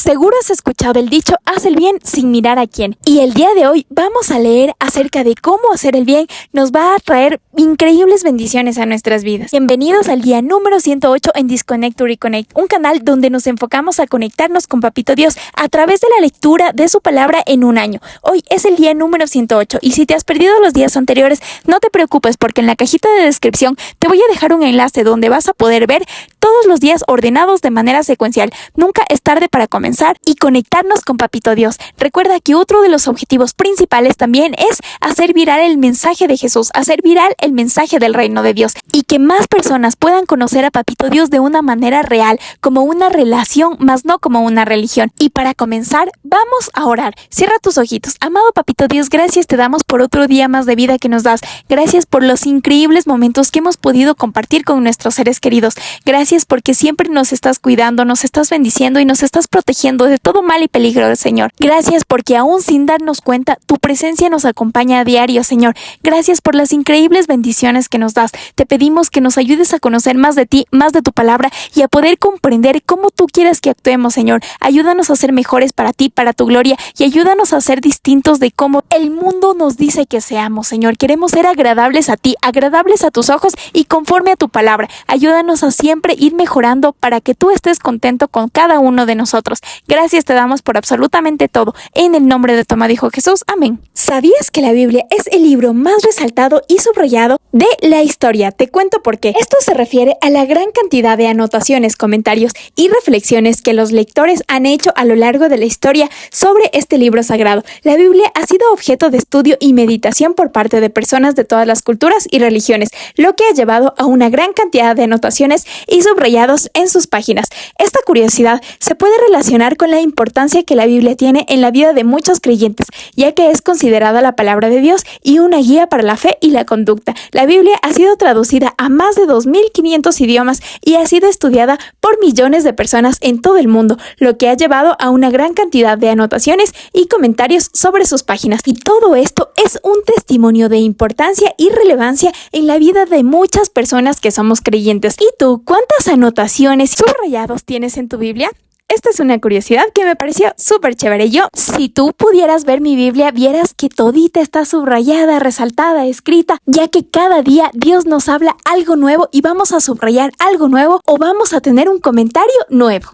Seguro has escuchado el dicho, haz el bien sin mirar a quién. Y el día de hoy vamos a leer acerca de cómo hacer el bien nos va a traer increíbles bendiciones a nuestras vidas. Bienvenidos al día número 108 en Disconnect to Reconnect, un canal donde nos enfocamos a conectarnos con Papito Dios a través de la lectura de su palabra en un año. Hoy es el día número 108 y si te has perdido los días anteriores, no te preocupes porque en la cajita de descripción te voy a dejar un enlace donde vas a poder ver todos los días ordenados de manera secuencial. Nunca es tarde para comenzar y conectarnos con Papito Dios. Recuerda que otro de los objetivos principales también es hacer viral el mensaje de Jesús, hacer viral el mensaje del reino de Dios y que más personas puedan conocer a Papito Dios de una manera real, como una relación, más no como una religión. Y para comenzar, vamos a orar. Cierra tus ojitos. Amado Papito Dios, gracias te damos por otro día más de vida que nos das. Gracias por los increíbles momentos que hemos podido compartir con nuestros seres queridos. Gracias porque siempre nos estás cuidando, nos estás bendiciendo y nos estás protegiendo de todo mal y peligro, Señor. Gracias porque aún sin darnos cuenta, tu presencia nos acompaña a diario, Señor. Gracias por las increíbles bendiciones que nos das. Te pedimos que nos ayudes a conocer más de ti, más de tu palabra y a poder comprender cómo tú quieres que actuemos, Señor. Ayúdanos a ser mejores para ti, para tu gloria y ayúdanos a ser distintos de cómo el mundo nos dice que seamos, Señor. Queremos ser agradables a ti, agradables a tus ojos y conforme a tu palabra. Ayúdanos a siempre ir mejorando para que tú estés contento con cada uno de nosotros. Gracias te damos por absolutamente todo. En el nombre de tu amado Hijo Jesús. Amén. ¿Sabías que la Biblia es el libro más resaltado y subrayado de la historia? Te cuento por qué. Esto se refiere a la gran cantidad de anotaciones, comentarios y reflexiones que los lectores han hecho a lo largo de la historia sobre este libro sagrado. La Biblia ha sido objeto de estudio y meditación por parte de personas de todas las culturas y religiones, lo que ha llevado a una gran cantidad de anotaciones y subrayados en sus páginas. Esta curiosidad se puede relacionar con la importancia que la Biblia tiene en la vida de muchos creyentes, ya que es considerada la palabra de Dios y una guía para la fe y la conducta. La Biblia ha sido traducida a más de 2.500 idiomas y ha sido estudiada por millones de personas en todo el mundo, lo que ha llevado a una gran cantidad de anotaciones y comentarios sobre sus páginas. Y todo esto es un testimonio de importancia y relevancia en la vida de muchas personas que somos creyentes. ¿Y tú, cuántas anotaciones y subrayados tienes en tu Biblia? Esta es una curiosidad que me pareció súper chévere. Si tú pudieras ver mi Biblia, vieras que todita está subrayada, resaltada, escrita, ya que cada día Dios nos habla algo nuevo y vamos a subrayar algo nuevo o vamos a tener un comentario nuevo.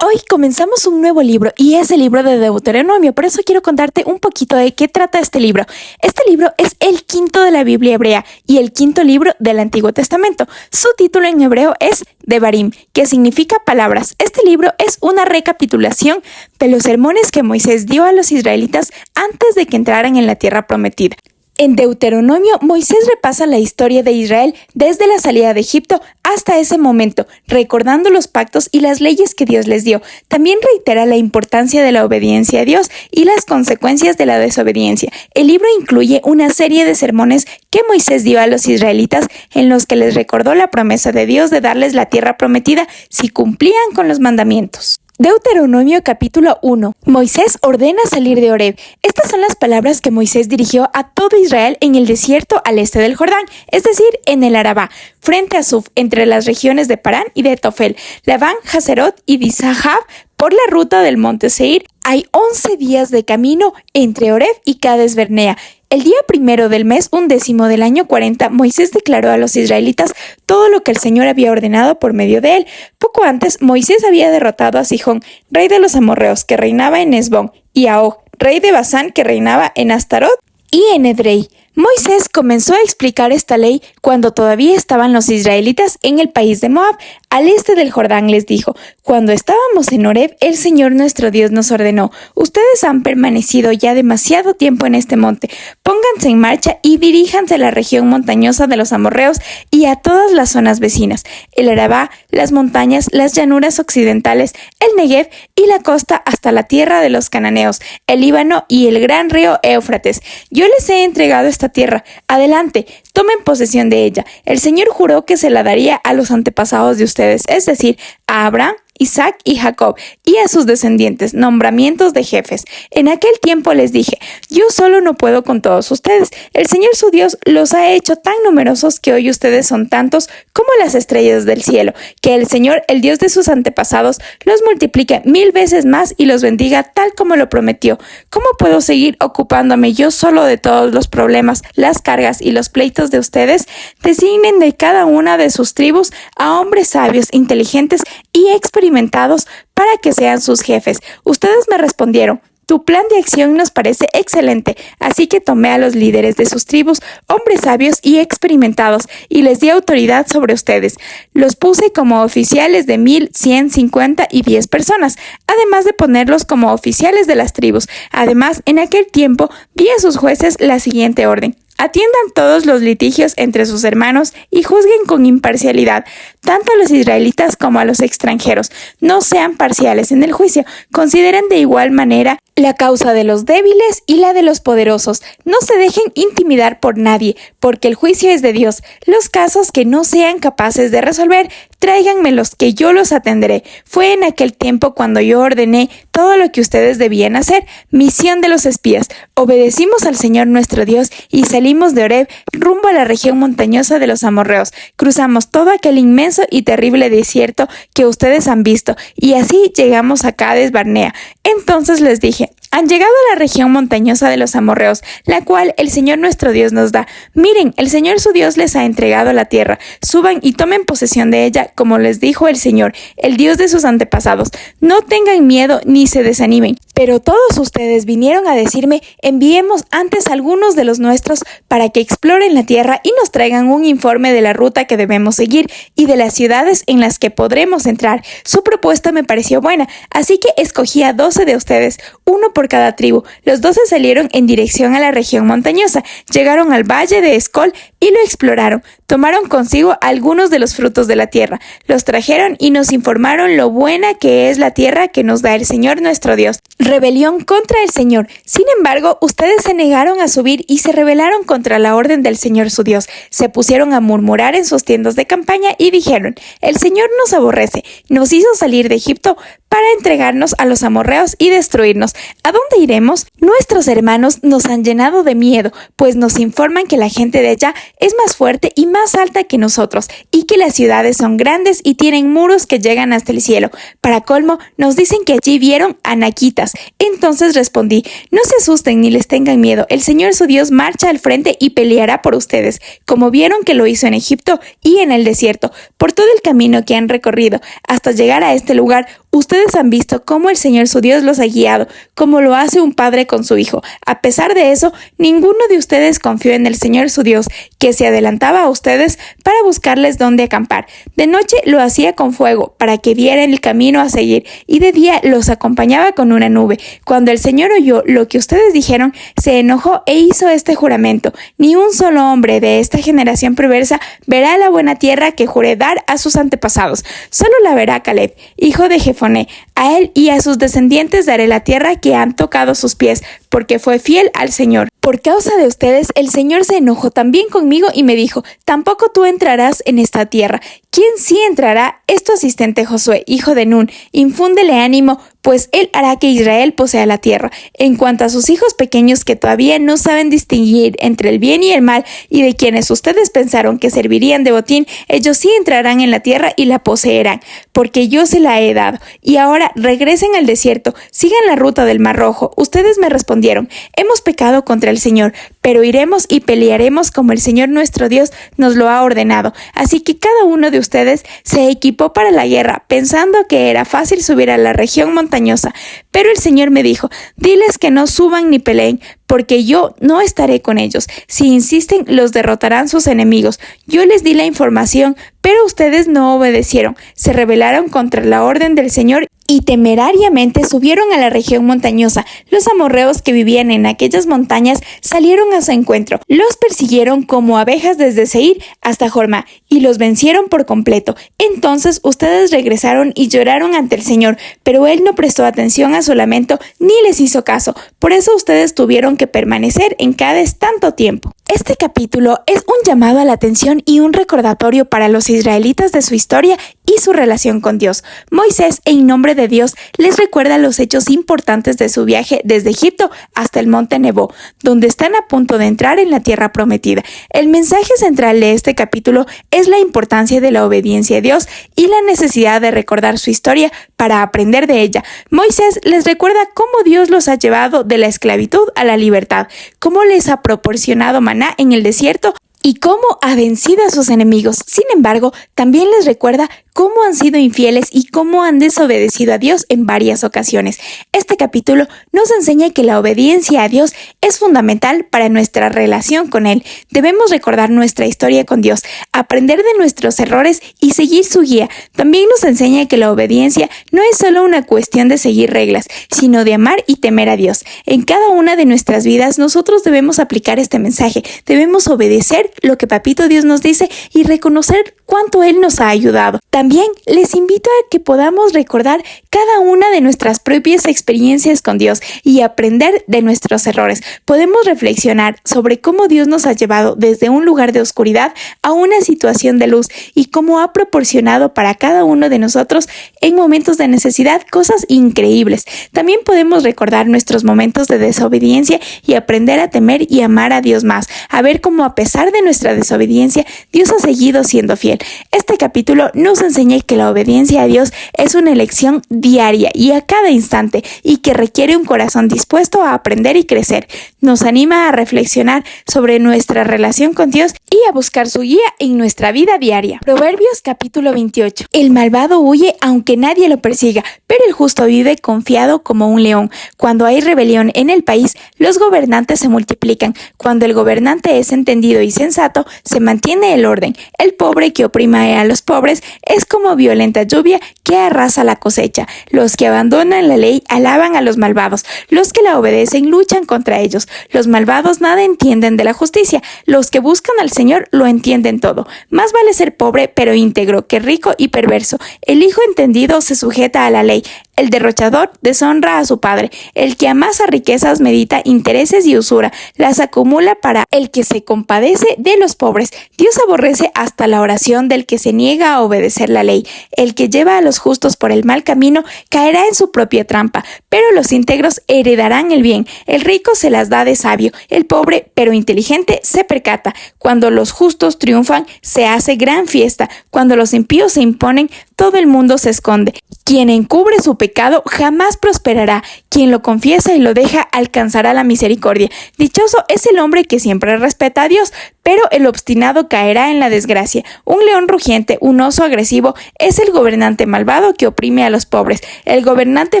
Hoy comenzamos un nuevo libro y es el libro de Deuteronomio, por eso quiero contarte un poquito de qué trata este libro. Este libro es el quinto de la Biblia hebrea y el quinto libro del Antiguo Testamento. Su título en hebreo es Devarim, que significa palabras. Este libro es una recapitulación de los sermones que Moisés dio a los israelitas antes de que entraran en la tierra prometida. En Deuteronomio, Moisés repasa la historia de Israel desde la salida de Egipto hasta ese momento, recordando los pactos y las leyes que Dios les dio. También reitera la importancia de la obediencia a Dios y las consecuencias de la desobediencia. El libro incluye una serie de sermones que Moisés dio a los israelitas en los que les recordó la promesa de Dios de darles la tierra prometida si cumplían con los mandamientos. Deuteronomio capítulo 1. Moisés ordena salir de Horeb. Estas son las palabras que Moisés dirigió a todo Israel en el desierto al este del Jordán, es decir, en el Arabá, frente a Suf, entre las regiones de Parán y de Tofel, Labán, Hazerot y Dizahab, por la ruta del monte Seir. Hay 11 días de camino entre Horeb y Cades Barnea. El día primero del mes 11 del año 40, Moisés declaró a los israelitas todo lo que el Señor había ordenado por medio de él. Poco antes, Moisés había derrotado a Sihón, rey de los amorreos, que reinaba en Hesbón, y a Og, rey de Basán, que reinaba en Astarot y en Edrei. Moisés comenzó a explicar esta ley cuando todavía estaban los israelitas en el país de Moab, al este del Jordán. Les dijo: cuando estábamos en Horeb, el Señor nuestro Dios nos ordenó: ustedes han permanecido ya demasiado tiempo en este monte, pónganse en marcha y diríjanse a la región montañosa de los amorreos y a todas las zonas vecinas, el Arabá, las montañas, las llanuras occidentales, el Negev y la costa hasta la tierra de los cananeos, el Líbano y el gran río Éufrates. Yo les he entregado esta tierra. Adelante, tomen posesión de ella. El Señor juró que se la daría a los antepasados de ustedes, es decir, a Abraham, Isaac y Jacob, y a sus descendientes, nombramientos de jefes. En aquel tiempo les dije, yo solo no puedo con todos ustedes. El Señor su Dios los ha hecho tan numerosos que hoy ustedes son tantos como las estrellas del cielo. Que el Señor, el Dios de sus antepasados, los multiplique 1000 veces más y los bendiga tal como lo prometió. ¿Cómo puedo seguir ocupándome yo solo de todos los problemas, las cargas y los pleitos de ustedes? Designen de cada una de sus tribus a hombres sabios, inteligentes y experimentados para que sean sus jefes. Ustedes me respondieron, tu plan de acción nos parece excelente, así que tomé a los líderes de sus tribus, hombres sabios y experimentados, y les di autoridad sobre ustedes. Los puse como oficiales de 1000, 100, 50 y 10 personas, además de ponerlos como oficiales de las tribus. Además, en aquel tiempo, di a sus jueces la siguiente orden. Atiendan todos los litigios entre sus hermanos y juzguen con imparcialidad, tanto a los israelitas como a los extranjeros. No sean parciales en el juicio. Consideren de igual manera la causa de los débiles y la de los poderosos. No se dejen intimidar por nadie, porque el juicio es de Dios. Los casos que no sean capaces de resolver, tráiganmelos, que yo los atenderé. Fue en aquel tiempo cuando yo ordené todo lo que ustedes debían hacer. Misión de los espías. Obedecimos al Señor nuestro Dios y salimos de Horeb rumbo a la región montañosa de los amorreos. Cruzamos todo aquel inmenso y terrible desierto que ustedes han visto, y así llegamos a Cades Barnea. Entonces les dije, han llegado a la región montañosa de los amorreos, la cual el Señor nuestro Dios nos da. Miren, el Señor su Dios les ha entregado la tierra. Suban y tomen posesión de ella, como les dijo el Señor, el Dios de sus antepasados. No tengan miedo ni se desanimen. Pero todos ustedes vinieron a decirme, enviemos antes a algunos de los nuestros para que exploren la tierra y nos traigan un informe de la ruta que debemos seguir y de las ciudades en las que podremos entrar. Su propuesta me pareció buena, así que escogí a 12 de ustedes, uno por cada tribu. Los 12 salieron en dirección a la región montañosa, llegaron al valle de Escol y lo exploraron. Tomaron consigo algunos de los frutos de la tierra, los trajeron y nos informaron lo buena que es la tierra que nos da el Señor nuestro Dios. Rebelión contra el Señor. Sin embargo, ustedes se negaron a subir y se rebelaron contra la orden del Señor su Dios. Se pusieron a murmurar en sus tiendas de campaña y dijeron, el Señor nos aborrece, nos hizo salir de Egipto para entregarnos a los amorreos y destruirnos. ¿A dónde iremos? Nuestros hermanos nos han llenado de miedo, pues nos informan que la gente de allá es más fuerte y más alta que nosotros, y que las ciudades son grandes y tienen muros que llegan hasta el cielo. Para colmo, nos dicen que allí vieron anaquitas. Entonces respondí, no se asusten ni les tengan miedo, el Señor su Dios marcha al frente y peleará por ustedes, como vieron que lo hizo en Egipto y en el desierto. Por todo el camino que han recorrido hasta llegar a este lugar, ustedes han visto cómo el Señor su Dios los ha guiado, como lo hace un padre con su hijo. A pesar de eso, ninguno de ustedes confió en el Señor su Dios, que se adelantaba a ustedes para buscarles dónde acampar. De noche lo hacía con fuego, para que vieran el camino a seguir, y de día los acompañaba con una nube. Cuando el Señor oyó lo que ustedes dijeron, se enojó e hizo este juramento. Ni un solo hombre de esta generación perversa verá la buena tierra que juré dar a sus antepasados. Solo la verá Caleb, hijo de Jefoné. A él y a sus descendientes daré la tierra que han tocado sus pies, porque fue fiel al Señor. Por causa de ustedes, el Señor se enojó también conmigo y me dijo, tampoco tú entrarás en esta tierra. ¿Quién sí entrará? Es tu asistente Josué, hijo de Nun. Infúndele ánimo, pues él hará que Israel posea la tierra. En cuanto a sus hijos pequeños que todavía no saben distinguir entre el bien y el mal, y de quienes ustedes pensaron que servirían de botín, ellos sí entrarán en la tierra y la poseerán, porque yo se la he dado. Y ahora regresen al desierto, sigan la ruta del Mar Rojo. Ustedes me respondieron, hemos pecado contra el Señor, pero iremos y pelearemos como el Señor nuestro Dios nos lo ha ordenado. Así que cada uno de ustedes se equipó para la guerra, pensando que era fácil subir a la región montañosa. Pero el Señor me dijo, diles que no suban ni peleen, porque yo no estaré con ellos. Si insisten, los derrotarán sus enemigos. Yo les di la información, pero ustedes no obedecieron. Se rebelaron contra la orden del Señor y temerariamente subieron a la región montañosa. Los amorreos que vivían en aquellas montañas salieron a su encuentro. Los persiguieron como abejas desde Seir hasta Jorma y los vencieron por completo. Entonces ustedes regresaron y lloraron ante el Señor, pero Él no prestó atención a su lamento ni les hizo caso. Por eso ustedes tuvieron que permanecer en Cades tanto tiempo. Este capítulo es un llamado a la atención y un recordatorio para los israelitas de su historia y su relación con Dios. Moisés, en nombre de Dios, les recuerda los hechos importantes de su viaje desde Egipto hasta el monte Nebo, donde están a punto de entrar en la tierra prometida. El mensaje central de este capítulo es la importancia de la obediencia a Dios y la necesidad de recordar su historia para aprender de ella. Moisés les recuerda cómo Dios los ha llevado de la esclavitud a la libertad, cómo les ha proporcionado maná en el desierto y cómo ha vencido a sus enemigos. Sin embargo, también les recuerda cómo han sido infieles y cómo han desobedecido a Dios en varias ocasiones. Este capítulo nos enseña que la obediencia a Dios es fundamental para nuestra relación con Él. Debemos recordar nuestra historia con Dios, aprender de nuestros errores y seguir su guía. También nos enseña que la obediencia no es solo una cuestión de seguir reglas, sino de amar y temer a Dios. En cada una de nuestras vidas nosotros debemos aplicar este mensaje. Debemos obedecer lo que Papito Dios nos dice y reconocer cuánto Él nos ha ayudado. También les invito a que podamos recordar cada una de nuestras propias experiencias con Dios y aprender de nuestros errores. Podemos reflexionar sobre cómo Dios nos ha llevado desde un lugar de oscuridad a una situación de luz y cómo ha proporcionado para cada uno de nosotros en momentos de necesidad cosas increíbles. También podemos recordar nuestros momentos de desobediencia y aprender a temer y amar a Dios más, a ver cómo a pesar de nuestra desobediencia, Dios ha seguido siendo fiel. Este capítulo nos enseña que la obediencia a Dios es una elección diaria y a cada instante y que requiere un corazón dispuesto a aprender y crecer. Nos anima a reflexionar sobre nuestra relación con Dios y a buscar su guía en nuestra vida diaria. Proverbios capítulo 28. El malvado huye aunque nadie lo persiga, pero el justo vive confiado como un león. Cuando hay rebelión en el país, los gobernantes se multiplican. Cuando el gobernante es entendido y sensato, se mantiene el orden. El pobre que oprime a los pobres es como violenta lluvia que arrasa la cosecha. Los que abandonan la ley alaban a los malvados. Los que la obedecen luchan contra ellos. Los malvados nada entienden de la justicia. Los que buscan al Señor lo entienden todo. Más vale ser pobre pero íntegro que rico y perverso. El hijo entendido se sujeta a la ley. El derrochador deshonra a su padre. El que amasa riquezas medita intereses y usura. Las acumula para el que se compadece de los pobres. Dios aborrece hasta la oración del que se niega a obedecer la ley. El que lleva a los justos por el mal camino caerá en su propia trampa, pero los íntegros heredarán el bien. El rico se las da de sabio. El pobre, pero inteligente, se percata. Cuando los justos triunfan, se hace gran fiesta. Cuando los impíos se imponen, todo el mundo se esconde. Quien encubre su pecado jamás prosperará. Quien lo confiesa y lo deja alcanzará la misericordia. Dichoso es el hombre que siempre respeta a Dios, pero el obstinado caerá en la desgracia. Un león rugiente, un oso agresivo, es el gobernante malvado que oprime a los pobres. El gobernante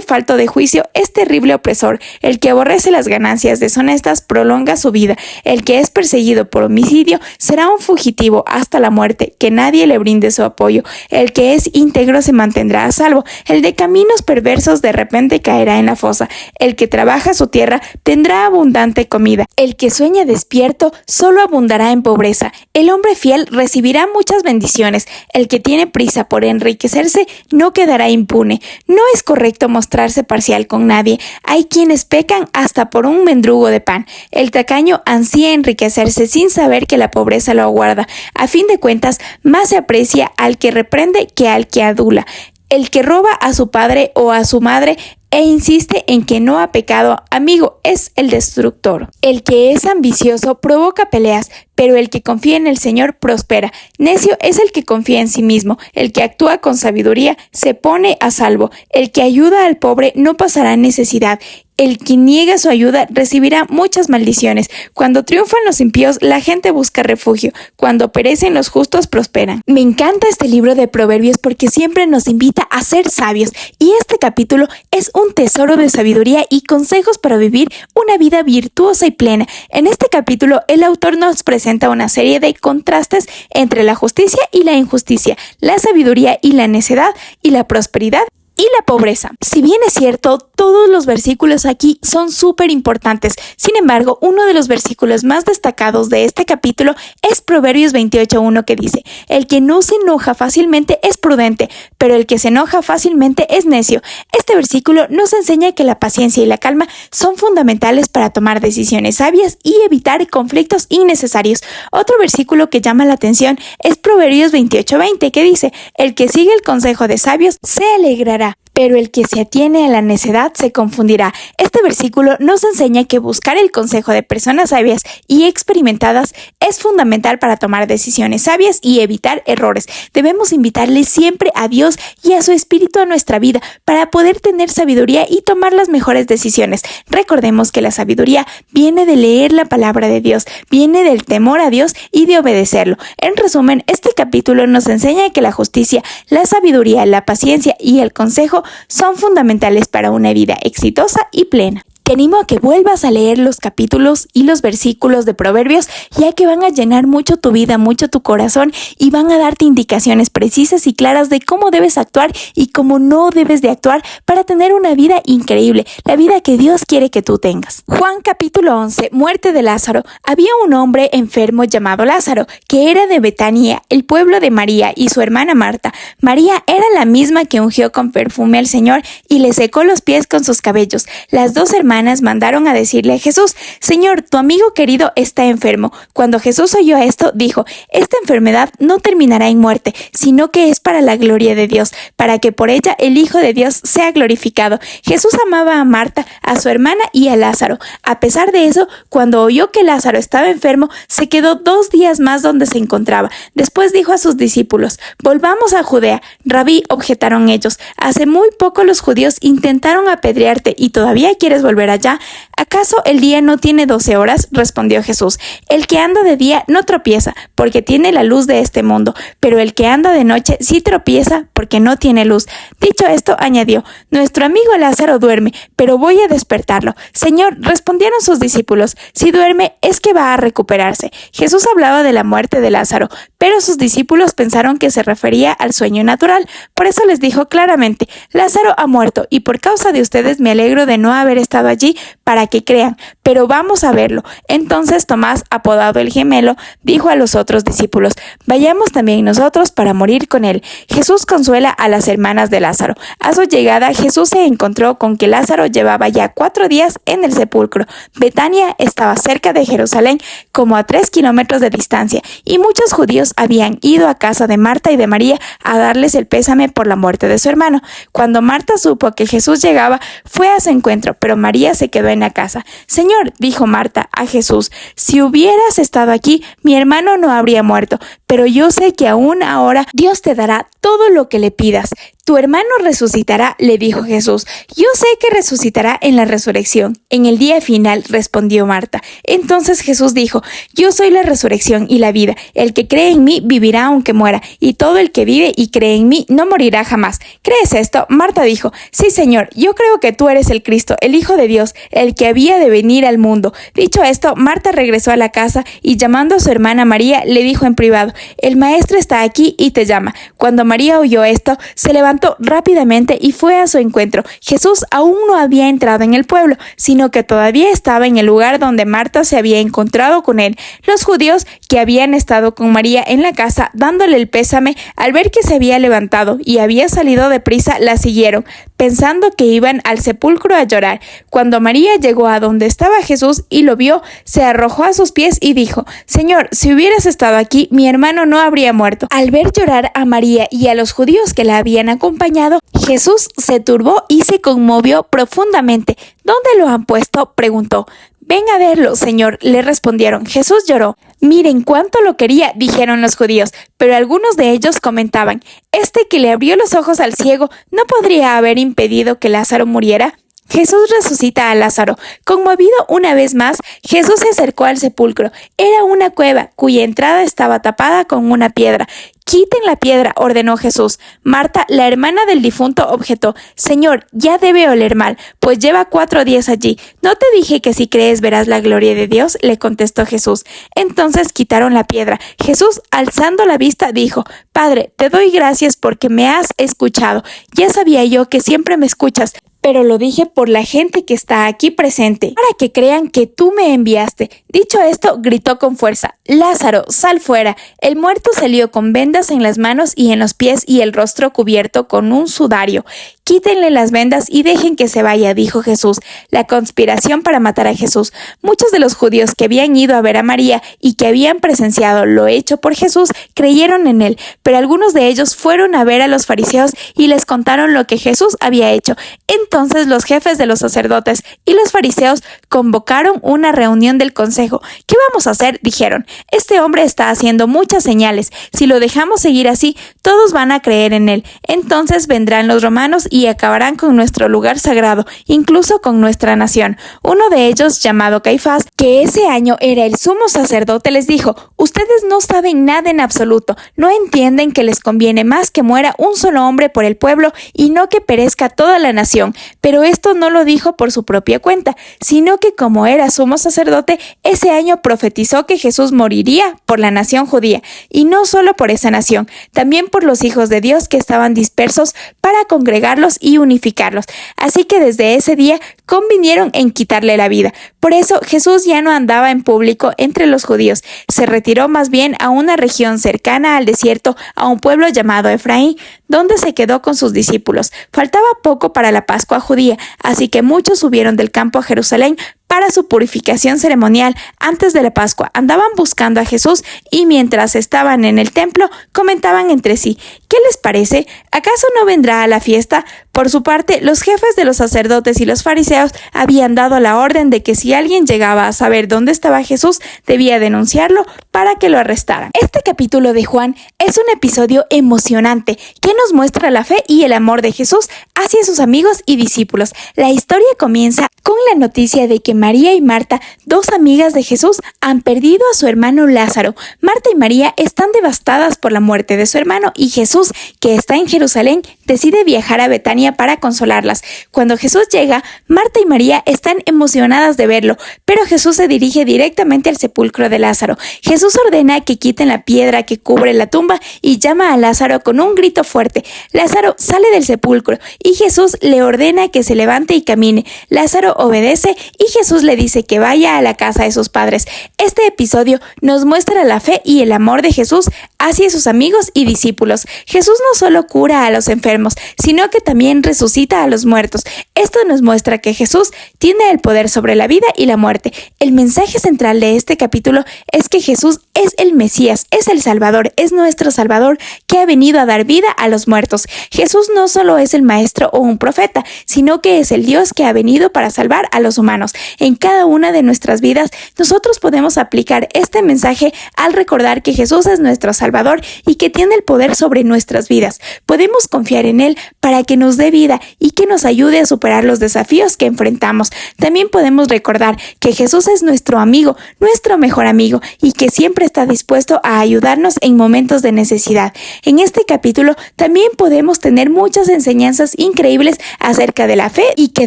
falto de juicio es terrible opresor. El que aborrece las ganancias deshonestas prolonga su vida. El que es perseguido por homicidio será un fugitivo hasta la muerte, que nadie le brinde su apoyo. El que es íntegro se mantendrá a salvo. El de caminos perversos de repente caerá en la fosa. El que trabaja su tierra tendrá abundante comida. El que sueña despierto solo abundará en pobreza. El hombre fiel recibirá muchas bendiciones. El que tiene prisa por enriquecerse no quedará impune. No es correcto mostrarse parcial con nadie. Hay quienes pecan hasta por un mendrugo de pan. El tacaño ansía enriquecerse sin saber que la pobreza lo aguarda. A fin de cuentas, más se aprecia al que reprende que al que adula. El que roba a su padre o a su madre e insiste en que no ha pecado, amigo, es el destructor. El que es ambicioso provoca peleas, pero el que confía en el Señor prospera. Necio es el que confía en sí mismo. El que actúa con sabiduría se pone a salvo. El que ayuda al pobre no pasará necesidad. El que niega su ayuda recibirá muchas maldiciones. Cuando triunfan los impíos, la gente busca refugio. Cuando perecen los justos, prosperan. Me encanta este libro de Proverbios porque siempre nos invita a ser sabios. Y este capítulo es un tesoro de sabiduría y consejos para vivir una vida virtuosa y plena. En este capítulo, el autor nos presenta una serie de contrastes entre la justicia y la injusticia, la sabiduría y la necedad, y la prosperidad y la pobreza. Si bien es cierto, todos los versículos aquí son súper importantes. Sin embargo, uno de los versículos más destacados de este capítulo es Proverbios 28:1, que dice: el que no se enoja fácilmente es prudente, pero el que se enoja fácilmente es necio. Este versículo nos enseña que la paciencia y la calma son fundamentales para tomar decisiones sabias y evitar conflictos innecesarios. Otro versículo que llama la atención es Proverbios 28:20, que dice: el que sigue el consejo de sabios se alegrará, pero el que se atiene a la necedad se confundirá. Este versículo nos enseña que buscar el consejo de personas sabias y experimentadas es fundamental para tomar decisiones sabias y evitar errores. Debemos invitarle siempre a Dios y a su Espíritu a nuestra vida para poder tener sabiduría y tomar las mejores decisiones. Recordemos que la sabiduría viene de leer la palabra de Dios, viene del temor a Dios y de obedecerlo. En resumen, este capítulo nos enseña que la justicia, la sabiduría, la paciencia y el consejo son fundamentales para una vida exitosa y plena. Te animo a que vuelvas a leer los capítulos y los versículos de Proverbios, ya que van a llenar mucho tu vida, mucho tu corazón, y van a darte indicaciones precisas y claras de cómo debes actuar y cómo no debes de actuar para tener una vida increíble, la vida que Dios quiere que tú tengas. Juan capítulo 11, muerte de Lázaro. Había un hombre enfermo llamado Lázaro, que era de Betania, el pueblo de María y su hermana Marta. María era la misma que ungió con perfume al Señor y le secó los pies con sus cabellos. Las dos hermanas mandaron a decirle a Jesús: Señor, tu amigo querido está enfermo. Cuando Jesús oyó esto, dijo: esta enfermedad no terminará en muerte, sino que es para la gloria de Dios, para que por ella el Hijo de Dios sea glorificado. Jesús amaba a Marta, a su hermana y a Lázaro. A pesar de eso, cuando oyó que Lázaro estaba enfermo, se quedó 2 días más donde se encontraba. Después dijo a sus discípulos: volvamos a Judea. Rabí, objetaron ellos, hace muy poco los judíos intentaron apedrearte y todavía quieres volver allá. ¿Acaso el día no tiene 12 horas? Respondió Jesús. El que anda de día no tropieza, porque tiene la luz de este mundo, pero el que anda de noche sí tropieza, porque no tiene luz. Dicho esto, añadió: nuestro amigo Lázaro duerme, pero voy a despertarlo. Señor, respondieron sus discípulos, si duerme es que va a recuperarse. Jesús hablaba de la muerte de Lázaro, pero sus discípulos pensaron que se refería al sueño natural. Por eso les dijo claramente: Lázaro ha muerto, y por causa de ustedes me alegro de no haber estado allí para que crean, pero vamos a verlo. Entonces Tomás, apodado el gemelo, dijo a los otros discípulos: vayamos también nosotros para morir con él. Jesús consuela a las hermanas de Lázaro. A su llegada, Jesús se encontró con que Lázaro llevaba ya 4 días en el sepulcro. Betania estaba cerca de Jerusalén, como a 3 kilómetros de distancia, y muchos judíos habían ido a casa de Marta y de María a darles el pésame por la muerte de su hermano. Cuando Marta supo que Jesús llegaba, fue a su encuentro, pero María se quedó en la casa. Señor, dijo Marta a Jesús, si hubieras estado aquí, mi hermano no habría muerto, pero yo sé que aún ahora Dios te dará todo lo que le pidas. Tu hermano resucitará, le dijo Jesús. Yo sé que resucitará en la resurrección, en el día final, respondió Marta. Entonces Jesús dijo: yo soy la resurrección y la vida. El que cree en mí vivirá aunque muera, y todo el que vive y cree en mí no morirá jamás. ¿Crees esto? Marta dijo: sí, Señor, yo creo que tú eres el Cristo, el Hijo de Dios, el que había de venir al mundo. Dicho esto, Marta regresó a la casa y llamando a su hermana María, le dijo en privado: el maestro está aquí y te llama. Cuando María oyó esto, se levantó rápidamente y fue a su encuentro. Jesús aún no había entrado en el pueblo, sino que todavía estaba en el lugar donde Marta se había encontrado con él. Los judíos que habían estado con María en la casa dándole el pésame, al ver que se había levantado y había salido deprisa, la siguieron, pensando que iban al sepulcro a llorar. Cuando María llegó a donde estaba Jesús y lo vio, se arrojó a sus pies y dijo: Señor, si hubieras estado aquí, mi hermano no habría muerto. Al ver llorar a María y a los judíos que la habían acompañado, Jesús se turbó y se conmovió profundamente. ¿Dónde lo han puesto?, preguntó. Ven a verlo, Señor, le respondieron. Jesús lloró. Miren cuánto lo quería, dijeron los judíos, pero algunos de ellos comentaban: este que le abrió los ojos al ciego, ¿no podría haber impedido que Lázaro muriera? Jesús resucita a Lázaro. Conmovido una vez más, Jesús se acercó al sepulcro. Era una cueva cuya entrada estaba tapada con una piedra. «Quiten la piedra», ordenó Jesús. Marta, la hermana del difunto, objetó: «Señor, ya debe oler mal, pues lleva 4 días allí». «¿No te dije que si crees verás la gloria de Dios?», le contestó Jesús. Entonces quitaron la piedra. Jesús, alzando la vista, dijo: «Padre, te doy gracias porque me has escuchado. Ya sabía yo que siempre me escuchas, pero lo dije por la gente que está aquí presente, para que crean que tú me enviaste». Dicho esto, gritó con fuerza: «Lázaro, sal fuera». El muerto salió con vendas en las manos y en los pies y el rostro cubierto con un sudario. «Quítenle las vendas y dejen que se vaya», dijo Jesús. La conspiración para matar a Jesús. Muchos de los judíos que habían ido a ver a María y que habían presenciado lo hecho por Jesús creyeron en él, pero algunos de ellos fueron a ver a los fariseos y les contaron lo que Jesús había hecho. Entonces los jefes de los sacerdotes y los fariseos convocaron una reunión del consejo. «¿Qué vamos a hacer?», dijeron. «Este hombre está haciendo muchas señales. Si lo dejamos seguir así, todos van a creer en él. Entonces vendrán los romanos y acabarán con nuestro lugar sagrado, incluso con nuestra nación». Uno de ellos, llamado Caifás, que ese año era el sumo sacerdote, les dijo: «Ustedes no saben nada en absoluto. No entienden que les conviene más que muera un solo hombre por el pueblo y no que perezca toda la nación». Pero esto no lo dijo por su propia cuenta, sino que como era sumo sacerdote, ese año profetizó que Jesús moriría por la nación judía, y no solo por esa nación, también por los hijos de Dios que estaban dispersos, para congregarlos y unificarlos. Así que desde ese día convinieron en quitarle la vida. Por eso Jesús ya no andaba en público entre los judíos, se retiró más bien a una región cercana al desierto, a un pueblo llamado Efraín, donde se quedó con sus discípulos. Faltaba poco para la Pascua judía, así que muchos subieron del campo a Jerusalén para su purificación ceremonial antes de la Pascua. Andaban buscando a Jesús y mientras estaban en el templo comentaban entre sí: «¿Qué les parece? ¿Acaso no vendrá a la fiesta?». Por su parte, los jefes de los sacerdotes y los fariseos habían dado la orden de que si alguien llegaba a saber dónde estaba Jesús, debía denunciarlo para que lo arrestaran. Este capítulo de Juan es un episodio emocionante que nos muestra la fe y el amor de Jesús hacia sus amigos y discípulos. La historia comienza con la noticia de que María y Marta, 2 amigas de Jesús, han perdido a su hermano Lázaro. Marta y María están devastadas por la muerte de su hermano y Jesús, que está en Jerusalén, decide viajar a Betania para consolarlas. Cuando Jesús llega, Marta y María están emocionadas de verlo, pero Jesús se dirige directamente al sepulcro de Lázaro. Jesús ordena que quiten la piedra que cubre la tumba y llama a Lázaro con un grito fuerte. Lázaro sale del sepulcro y Jesús le ordena que se levante y camine. Lázaro obedece y Jesús le dice que vaya a la casa de sus padres. Este episodio nos muestra la fe y el amor de Jesús hacia sus amigos y discípulos. Jesús no solo cura a los enfermos, sino que también resucita a los muertos. Esto nos muestra que Jesús tiene el poder sobre la vida y la muerte. El mensaje central de este capítulo es que Jesús es el Mesías, es el Salvador, es nuestro Salvador que ha venido a dar vida a los muertos. Jesús no solo es el Maestro o un profeta, sino que es el Dios que ha venido para salvar a los humanos. En cada una de nuestras vidas, nosotros podemos aplicar este mensaje al recordar que Jesús es nuestro Salvador y que tiene el poder sobre nuestras vidas. Podemos confiar en Él para que nos dé vida y que nos ayude a superar los desafíos que enfrentamos. También podemos recordar que Jesús es nuestro amigo, nuestro mejor amigo, y que siempre está dispuesto a ayudarnos en momentos de necesidad. En este capítulo también podemos tener muchas enseñanzas increíbles acerca de la fe y que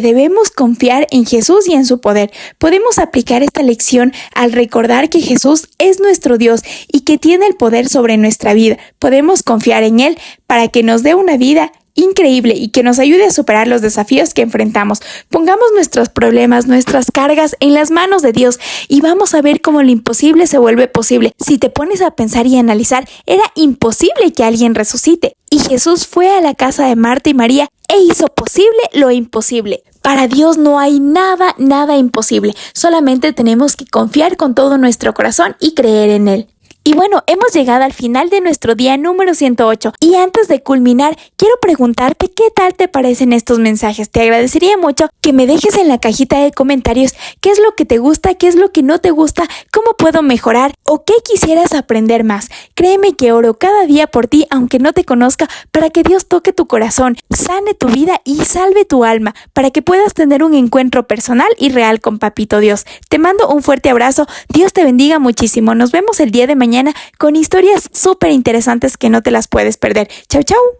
debemos confiar en Jesús y en su poder. Podemos aplicar esta lección al recordar que Jesús es nuestro Dios y que tiene el poder sobre nuestra vida. Podemos confiar en Él para que nos dé una vida increíble y que nos ayude a superar los desafíos que enfrentamos. Pongamos nuestros problemas, nuestras cargas en las manos de Dios y vamos a ver cómo lo imposible se vuelve posible. Si te pones a pensar y analizar, era imposible que alguien resucite. Y Jesús fue a la casa de Marta y María e hizo posible lo imposible. Para Dios no hay nada imposible. Solamente tenemos que confiar con todo nuestro corazón y creer en Él. Y bueno, hemos llegado al final de nuestro día número 108 y antes de culminar, quiero preguntarte qué tal te parecen estos mensajes. Te agradecería mucho que me dejes en la cajita de comentarios qué es lo que te gusta, qué es lo que no te gusta, cómo puedo mejorar o qué quisieras aprender más. Créeme que oro cada día por ti, aunque no te conozca, para que Dios toque tu corazón, sane tu vida y salve tu alma, para que puedas tener un encuentro personal y real con Papito Dios. Te mando un fuerte abrazo, Dios te bendiga muchísimo. Nos vemos el día de mañana con historias súper interesantes que no te las puedes perder. Chau, chau.